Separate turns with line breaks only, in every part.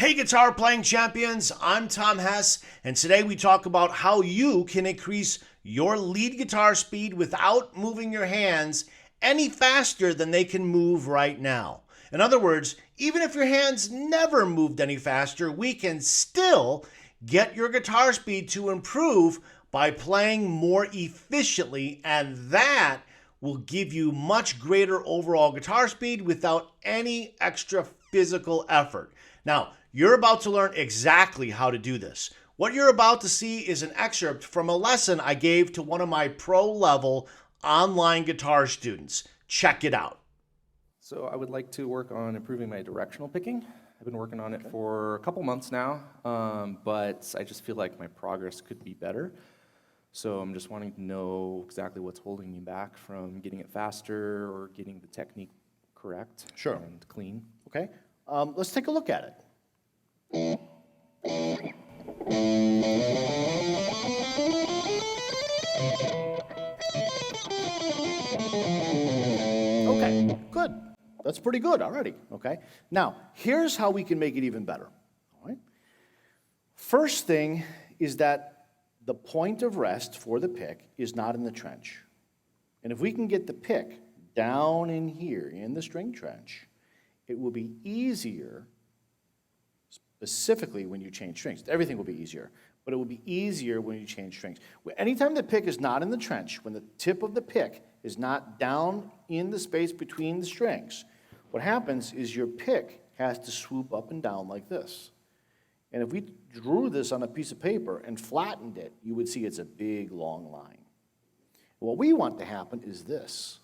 Hey guitar playing champions, I'm Tom Hess, and today we talk about how you can increase your lead guitar speed without moving your hands any faster than they can move right now. In other words, even if your hands never moved any faster, we can still get your guitar speed to improve by playing more efficiently, and that will give you much greater overall guitar speed without any extra physical effort. Now, you're about to learn exactly how to do this. What you're about to see is an excerpt from a lesson I gave to one of my pro-level online guitar students. Check it out.
So I would like to work on improving my directional picking. I've been working on it for a couple months now, but I just feel like my progress could be better. So I'm just wanting to know exactly what's holding me back from getting it faster or getting the technique correct and clean.
Okay, let's take a look at it. Okay, good. That's pretty good already, okay? Now, here's how we can make it even better, all right? First thing is that the point of rest for the pick is not in the trench. And if we can get the pick down in here in the string trench, it will be easier, specifically when you change strings. Everything will be easier, but it will be easier when you change strings. Anytime the pick is not in the trench, when the tip of the pick is not down in the space between the strings, what happens is your pick has to swoop up and down like this. And if we drew this on a piece of paper and flattened it, you would see it's a big, long line. What we want to happen is this,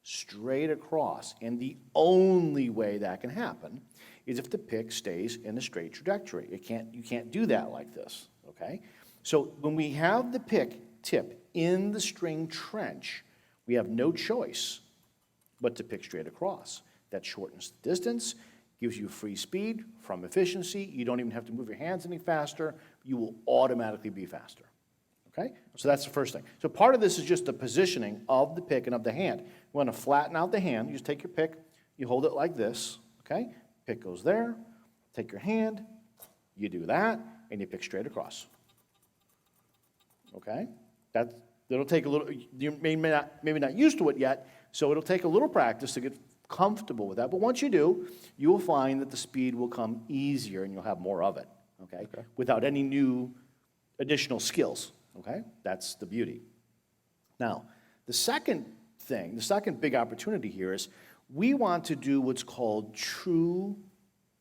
straight across. And the only way that can happen is if the pick stays in a straight trajectory. You can't do that like this, okay? So when we have the pick tip in the string trench, we have no choice but to pick straight across. That shortens the distance, gives you free speed from efficiency. You don't even have to move your hands any faster. You will automatically be faster, okay? So that's the first thing. So part of this is just the positioning of the pick and of the hand. You want to flatten out the hand. You just take your pick, you hold it like this, okay? Pick goes there, take your hand, you do that, and you pick straight across. Okay? It'll take a little, you maybe not used to it yet, so it'll take a little practice to get comfortable with that. But once you do, you will find that the speed will come easier and you'll have more of it, okay? Without any new additional skills, okay? That's the beauty. Now, the second big opportunity here is we want to do what's called true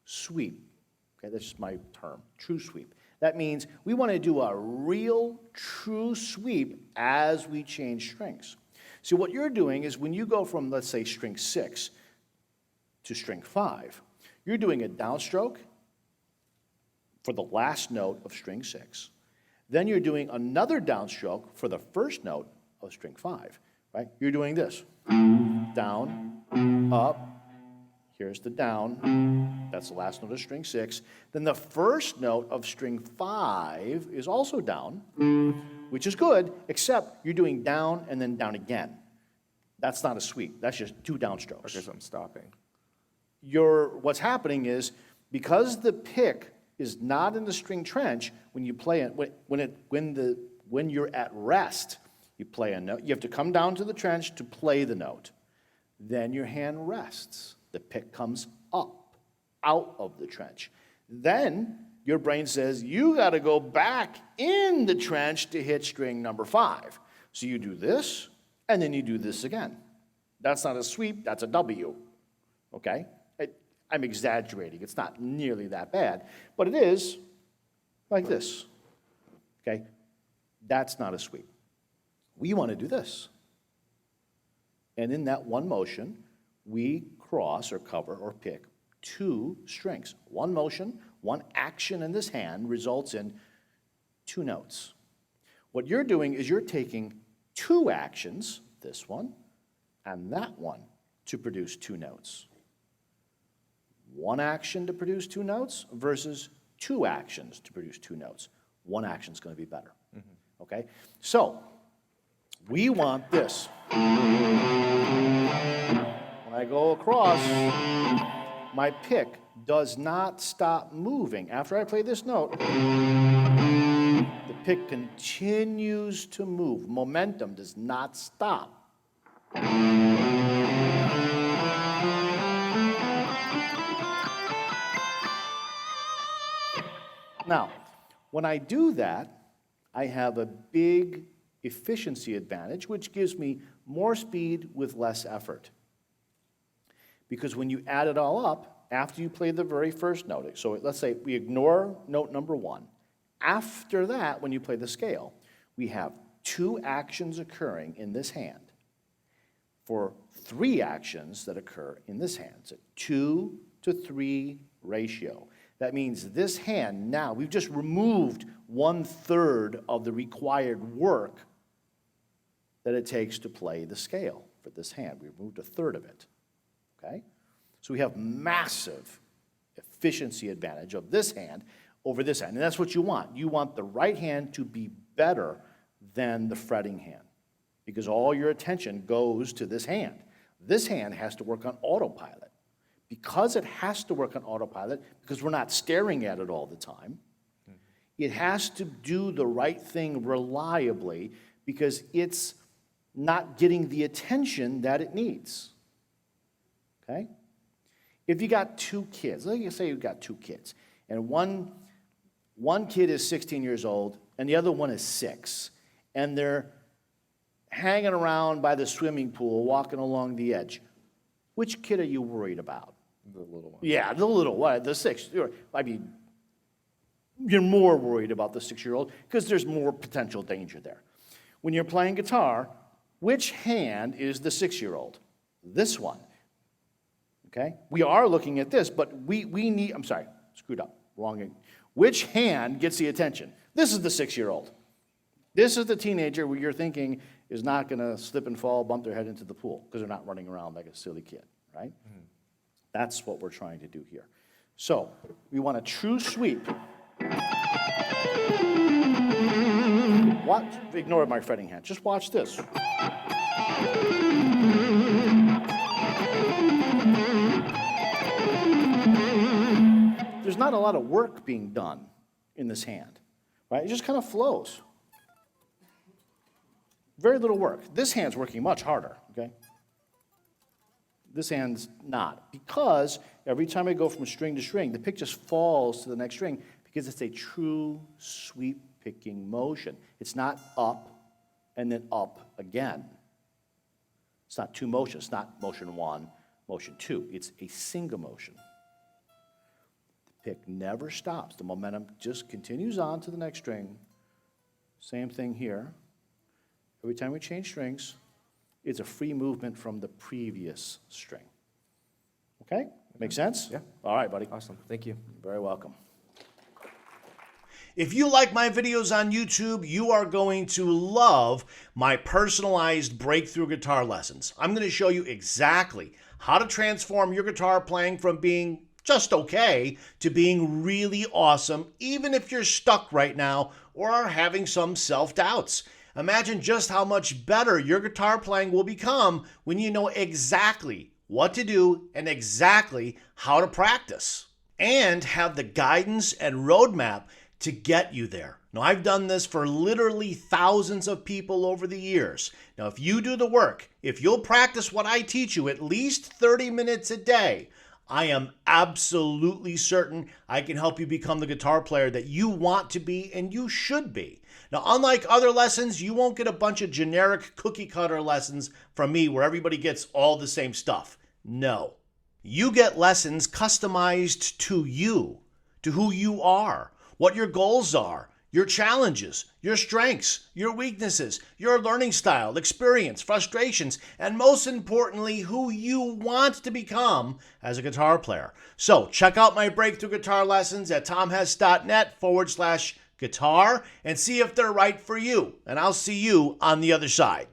sweep. Okay, that's just my term, true sweep. That means we want to do a real true sweep as we change strings. So what you're doing is when you go from, let's say, string 6 to string 5, you're doing a downstroke for the last note of string 6. Then you're doing another downstroke for the first note of string 5, right? You're doing this, down, up, here's the down, that's the last note of string 6. Then the first note of string 5 is also down, which is good, except you're doing down and then down again. That's not a sweep, that's just two downstrokes.
Okay, so I'm stopping.
What's happening is, because the pick is not in the string trench, when you play it, when you're at rest, you play a note. You have to come down to the trench to play the note. Then your hand rests. The pick comes up, out of the trench. Then your brain says, you got to go back in the trench to hit string number 5. So you do this, and then you do this again. That's not a sweep, that's a W, okay? I'm exaggerating. It's not nearly that bad, but it is like this, okay? That's not a sweep. We want to do this. And in that one motion, we cross or cover or pick 2 strings. One motion, one action in this hand results in 2 notes. What you're doing is you're taking 2 actions, this one and that one, to produce 2 notes. One action to produce 2 notes versus 2 actions to produce 2 notes. One action is going to be better, okay? So we want this. When I go across, my pick does not stop moving. After I play this note, the pick continues to move. Momentum does not stop. Now, when I do that, I have a big efficiency advantage, which gives me more speed with less effort. Because when you add it all up, after you play the very first note, so let's say we ignore note number 1. After that, when you play the scale, we have 2 actions occurring in this hand for 3 actions that occur in this hand. It's a 2 to 3 ratio. That means this hand now, we've just removed 1/3 of the required work that it takes to play the scale for this hand. We removed 1/3 of it, okay? So we have massive efficiency advantage of this hand over this hand, and that's what you want. You want the right hand to be better than the fretting hand because all your attention goes to this hand. This hand has to work on autopilot. Because it has to work on autopilot, because we're not staring at it all the time, it has to do the right thing reliably because it's not getting the attention that it needs. Okay? If you got 2 kids, let's say you've got 2 kids, and one kid is 16 years old and the other one is 6, and they're hanging around by the swimming pool, walking along the edge, which kid are you worried about?
The little one.
Yeah, the little one, the 6. I mean, you're more worried about the 6-year-old because there's more potential danger there. When you're playing guitar, which hand is the 6-year-old? This one. Okay? We are looking at this, but we need, I'm sorry, screwed up, wrong. Which hand gets the attention? This is the 6-year-old. This is the teenager where you're thinking is not going to slip and fall, bump their head into the pool because they're not running around like a silly kid, right? Mm-hmm. That's what we're trying to do here. So we want a true sweep. Watch, ignore my fretting hand. Just watch this. There's not a lot of work being done in this hand, right? It just kind of flows. Very little work. This hand's working much harder, okay? This hand's not, because every time I go from string to string, the pick just falls to the next string because it's a true sweep picking motion. It's not up and then up again. It's not 2 motions. It's not motion 1, motion 2. It's a single motion. The pick never stops. The momentum just continues on to the next string. Same thing here. Every time we change strings, it's a free movement from the previous string. Okay? Make sense?
Yeah.
All right, buddy.
Awesome. Thank you.
You're very welcome.
If you like my videos on YouTube, you are going to love my personalized breakthrough guitar lessons. I'm going to show you exactly how to transform your guitar playing from being just okay to being really awesome, even if you're stuck right now or are having some self-doubts. Imagine just how much better your guitar playing will become when you know exactly what to do and exactly how to practice, and have the guidance and roadmap to get you there. Now, I've done this for literally thousands of people over the years. Now, if you do the work, if you'll practice what I teach you at least 30 minutes a day, I am absolutely certain I can help you become the guitar player that you want to be and you should be. Now, unlike other lessons, you won't get a bunch of generic cookie cutter lessons from me where everybody gets all the same stuff. No. You get lessons customized to you, to who you are, what your goals are, your challenges, your strengths, your weaknesses, your learning style, experience, frustrations, and most importantly, who you want to become as a guitar player. So check out my breakthrough guitar lessons at tomhess.net/guitar and see if they're right for you. And I'll see you on the other side.